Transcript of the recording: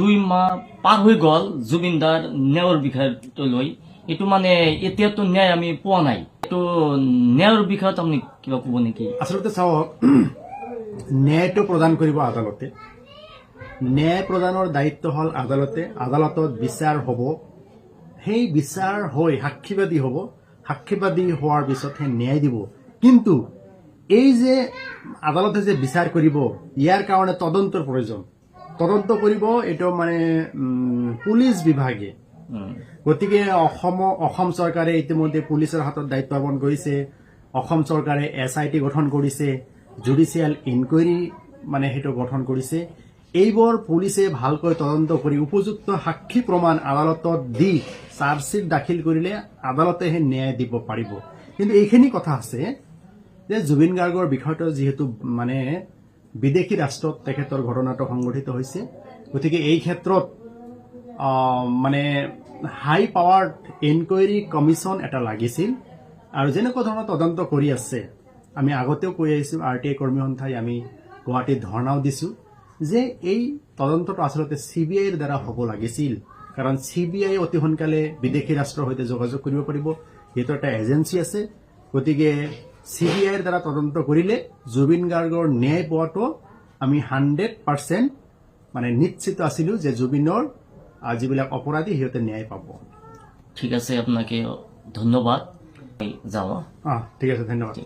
2 মাহ পাৰ হৈ গ'ল জুবিনদাৰ ন্যায়ৰ বিষয়টো লৈ এটো মানে এতিয়াতো ন্যায় আমি পোৱা নাই তো ন্যায়ৰ বিষয়ত আপুনি কিবা ক'ব নেকি আসলতে চাওক ন্যায়টো প্ৰদান কৰিব আদালতে ন্যায় প্ৰদানৰ দায়িত্ব হল আদালতত বিচাৰ হ'ব সেই বিচাৰ হৈ সাক্ষীবাদী হ'ব সাক্ষীবাদী হোৱাৰ পিছত হে ন্যায় দিব কিন্তু এই যে আদালতে যে বিচাৰ কৰিব ইয়াৰ কাৰণে তদন্তৰ প্ৰয়োজন তদন্ত কৰিব এটো মানে পুলিশ বিভাগে গতিকে অসম চৰকাৰে ইতিমধ্যে পুলিচৰ হাতত দায়িত্ব অৰ্পণ কৰিছে অসম চৰকাৰে SIT গঠন কৰিছে জুডিচিয়েল ইনকুৱাৰী মানে হেতু গঠন কৰিছে এইবোৰ পুলিচে ভালকৈ তদন্ত কৰি উপযুক্ত সাক্ষী প্ৰমাণ আদালতত দি চাৰ্জশিট দাখিল কৰিলে আদালতে হে ন্যায় দিব পাৰিব কিন্তু এইখিনি কথা আছে যে জুবিন গাৰ্গৰ বিষয়টো যেহেতু মানে বিদেশী ৰাষ্ট্ৰত তেখেতৰ ঘটনাটো সংঘটিত হৈছে গতিকে এই ক্ষেত্ৰত মানে হাই পাৱাৰ ইনকুৱাৰী কমিশন এটা লাগিছিল আৰু যেনেকুৱা ধৰণৰ তদন্ত কৰি আছে আমি আগতেও কৈ আহিছো RTI কৰ্মী সন্থাই আমি গুৱাহাটীত ধৰ্ণাও দিছো যে এই তদন্তটো আসলতে CBI ৰ দ্বাৰা হ'ব লাগিছিল কাৰণ CBI অতি সোনকালে বিদেশী ৰাষ্ট্ৰৰ সৈতে যোগাযোগ কৰিব পাৰিব এটা এজেন্সি আছে গতিকে CBI ৰ দ্বাৰা তদন্ত কৰিলে জুবিন গাৰ্গৰ ন্যায় পোৱাটো আমি 100% মানে নিশ্চিত আছিলো যে জুবিনৰ যিবিলাক অপৰাধী হিয়তে ন্যায় পাব ঠিক আছে আপনাকে ধন্যবাদ যাও ঠিক আছে ধন্যবাদ